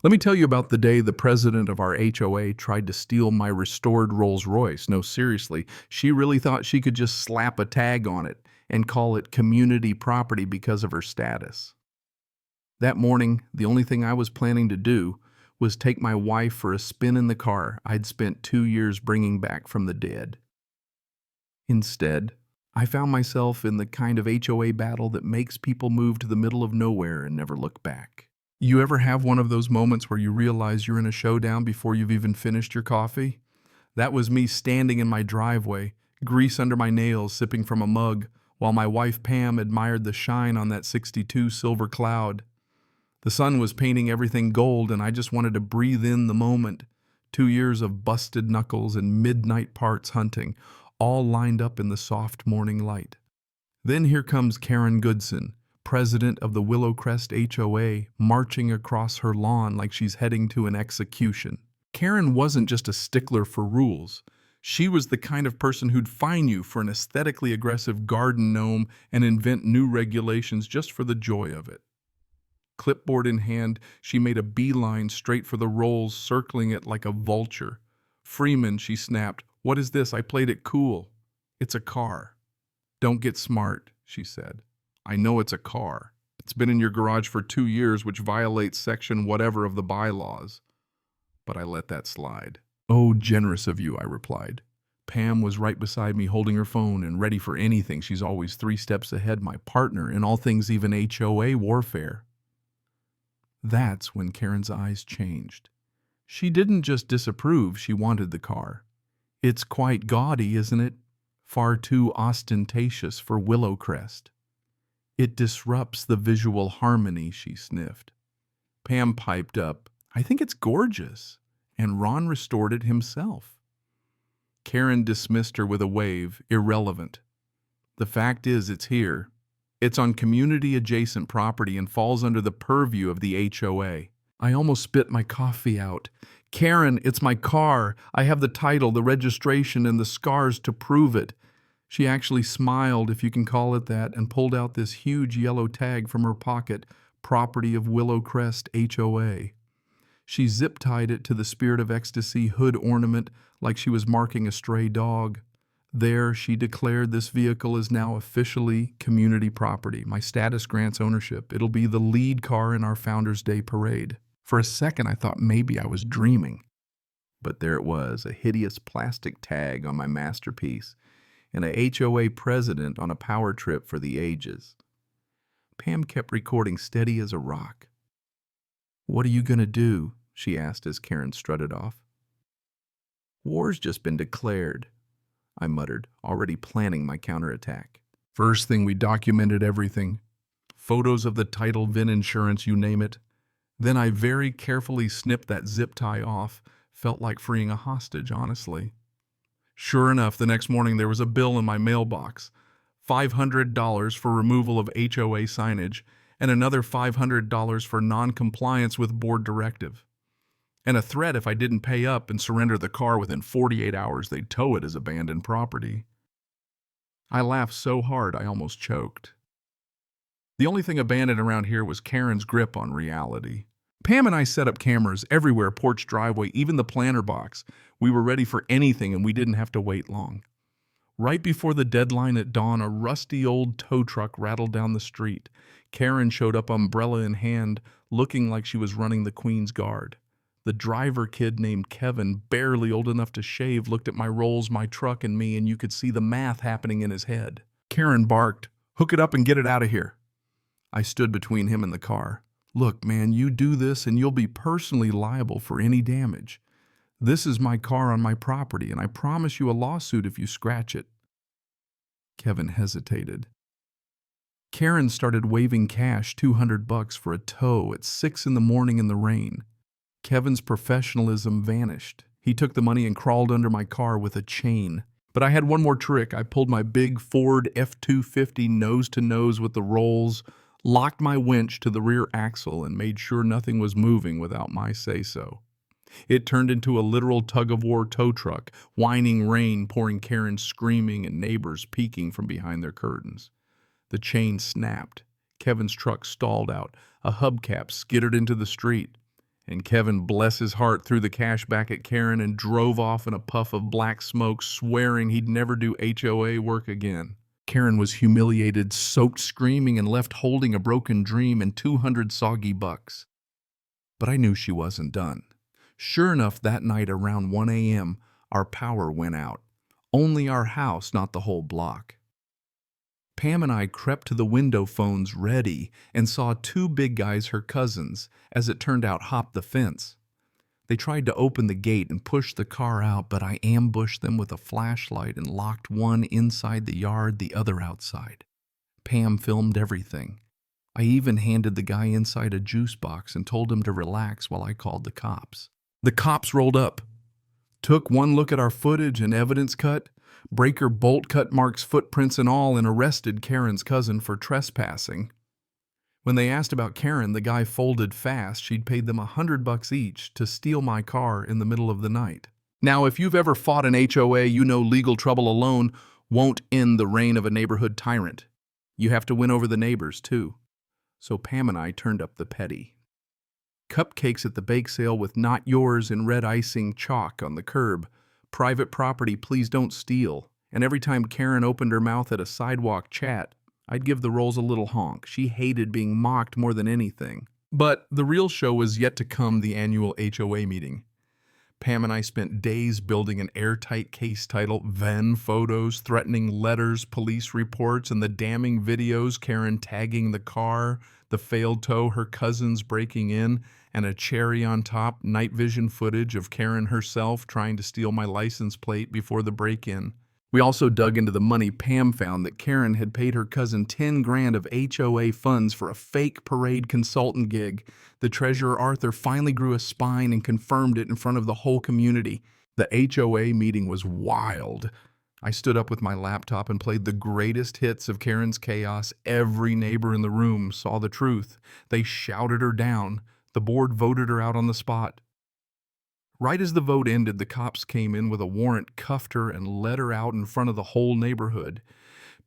Let me tell you about the day the president of our HOA tried to steal my restored Rolls Royce. No, seriously, she really thought she could just slap a tag on it and call it community property because of her status. That morning, the only thing I was planning to do was take my wife for a spin in the car I'd spent 2 years bringing back from the dead. Instead, I found myself in the kind of HOA battle that makes people move to the middle of nowhere and never look back. You ever have one of those moments where you realize you're in a showdown before you've even finished your coffee? That was me standing in my driveway, grease under my nails, sipping from a mug, while my wife Pam admired the shine on that '62 silver cloud. The sun was painting everything gold, and I just wanted to breathe in the moment. 2 years of busted knuckles and midnight parts hunting, all lined up in the soft morning light. Then here comes Karen Goodson, president of the Willowcrest HOA, marching across her lawn like she's heading to an execution. Karen wasn't just a stickler for rules. She was the kind of person who'd fine you for an aesthetically aggressive garden gnome and invent new regulations just for the joy of it. Clipboard in hand, she made a beeline straight for the rolls, circling it like a vulture. "Freeman," she snapped, "what is this? I played it cool. It's a car." "Don't get smart," she said. "I know it's a car. It's been in your garage for 2 years, which violates section whatever of the bylaws." But I let that slide. "Oh, generous of you," I replied. Pam was right beside me, holding her phone and ready for anything. She's always 3 steps ahead, my partner in all things, even HOA warfare. That's when Karen's eyes changed. She didn't just disapprove, she wanted the car. "It's quite gaudy, isn't it? Far too ostentatious for Willowcrest. It disrupts the visual harmony," she sniffed. Pam piped up, "I think it's gorgeous." And Ron restored it himself. Karen dismissed her with a wave, irrelevant. "The fact is, it's here. It's on community-adjacent property and falls under the purview of the HOA. I almost spit my coffee out. "Karen, it's my car. I have the title, the registration, and the scars to prove it." She actually smiled, if you can call it that, and pulled out this huge yellow tag from her pocket, "Property of Willowcrest HOA." She zip-tied it to the Spirit of Ecstasy hood ornament like she was marking a stray dog. There, she declared, "This vehicle is now officially community property. My status grants ownership. It'll be the lead car in our Founders Day parade." For a second, I thought maybe I was dreaming. But there it was, a hideous plastic tag on my masterpiece, and a HOA president on a power trip for the ages. Pam kept recording steady as a rock. "What are you going to do?" she asked as Karen strutted off. "War's just been declared," I muttered, already planning my counterattack. First thing, we documented everything. Photos of the title, VIN insurance, you name it. Then I very carefully snipped that zip tie off. Felt like freeing a hostage, honestly. Sure enough, the next morning there was a bill in my mailbox. $500 for removal of HOA signage, and another $500 for non-compliance with board directive. And a threat if I didn't pay up and surrender the car within 48 hours, they'd tow it as abandoned property. I laughed so hard I almost choked. The only thing abandoned around here was Karen's grip on reality. Pam and I set up cameras everywhere, porch, driveway, even the planter box. We were ready for anything, and we didn't have to wait long. Right before the deadline at dawn, a rusty old tow truck rattled down the street. Karen showed up, umbrella in hand, looking like she was running the Queen's Guard. The driver kid named Kevin, barely old enough to shave, looked at my rolls, my truck, and me, and you could see the math happening in his head. Karen barked, "Hook it up and get it out of here." I stood between him and the car. "Look, man, you do this and you'll be personally liable for any damage. This is my car on my property, and I promise you a lawsuit if you scratch it." Kevin hesitated. Karen started waving cash, $200 for a tow at 6 in the morning in the rain. Kevin's professionalism vanished. He took the money and crawled under my car with a chain. But I had one more trick. I pulled my big Ford F-250 nose-to-nose with the rolls, locked my winch to the rear axle, and made sure nothing was moving without my say-so. It turned into a literal tug-of-war tow truck, whining rain pouring, Karen screaming, and neighbors peeking from behind their curtains. The chain snapped. Kevin's truck stalled out. A hubcap skittered into the street. And Kevin, bless his heart, threw the cash back at Karen and drove off in a puff of black smoke, swearing he'd never do HOA work again. Karen was humiliated, soaked screaming, and left holding a broken dream and 200 soggy bucks. But I knew she wasn't done. Sure enough, that night around 1 a.m., our power went out. Only our house, not the whole block. Pam and I crept to the window phones ready and saw two big guys, her cousins, as it turned out, hop the fence. They tried to open the gate and push the car out, but I ambushed them with a flashlight and locked one inside the yard, the other outside. Pam filmed everything. I even handed the guy inside a juice box and told him to relax while I called the cops. The cops rolled up, took one look at our footage and evidence cut, breaker bolt cut marks, footprints and all, and arrested Karen's cousin for trespassing. When they asked about Karen, the guy folded fast. She'd paid them $100 each to steal my car in the middle of the night. Now, if you've ever fought an HOA, you know legal trouble alone won't end the reign of a neighborhood tyrant. You have to win over the neighbors, too. So Pam and I turned up the petty. Cupcakes at the bake sale with "not yours" in red icing chalk on the curb. Private property, please don't steal. And every time Karen opened her mouth at a sidewalk chat, I'd give the rolls a little honk. She hated being mocked more than anything. But the real show was yet to come, the annual HOA meeting. Pam and I spent days building an airtight case titled Venn photos, threatening letters, police reports, and the damning videos, Karen tagging the car, the failed tow, her cousins breaking in, and a cherry on top, night vision footage of Karen herself trying to steal my license plate before the break-in. We also dug into the money. Pam found that Karen had paid her cousin $10,000 of HOA funds for a fake parade consultant gig. The treasurer, Arthur, finally grew a spine and confirmed it in front of the whole community. The HOA meeting was wild. I stood up with my laptop and played the greatest hits of Karen's chaos. Every neighbor in the room saw the truth. They shouted her down. The board voted her out on the spot. Right as the vote ended, the cops came in with a warrant, cuffed her, and led her out in front of the whole neighborhood.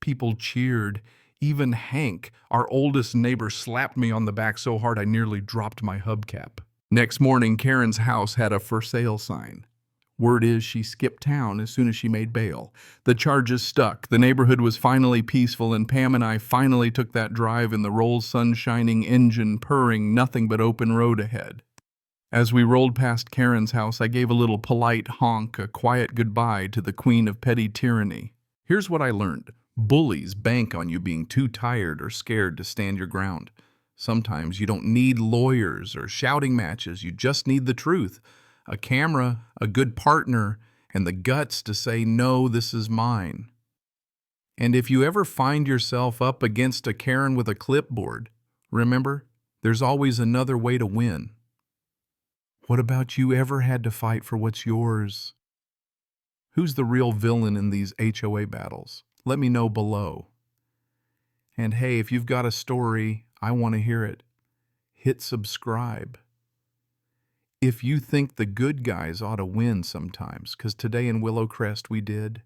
People cheered. Even Hank, our oldest neighbor, slapped me on the back so hard I nearly dropped my hubcap. Next morning, Karen's house had a for sale sign. Word is she skipped town as soon as she made bail. The charges stuck. The neighborhood was finally peaceful, and Pam and I finally took that drive in the Rolls sun-shining, engine purring, nothing but open road ahead. As we rolled past Karen's house, I gave a little polite honk, a quiet goodbye to the queen of petty tyranny. Here's what I learned. Bullies bank on you being too tired or scared to stand your ground. Sometimes you don't need lawyers or shouting matches. You just need the truth, a camera, a good partner, and the guts to say, no, this is mine. And if you ever find yourself up against a Karen with a clipboard, remember, there's always another way to win. What about you? Ever had to fight for what's yours? Who's the real villain in these HOA battles? Let me know below. And hey, if you've got a story, I want to hear it. Hit subscribe. If you think the good guys ought to win sometimes, because today in Willowcrest we did,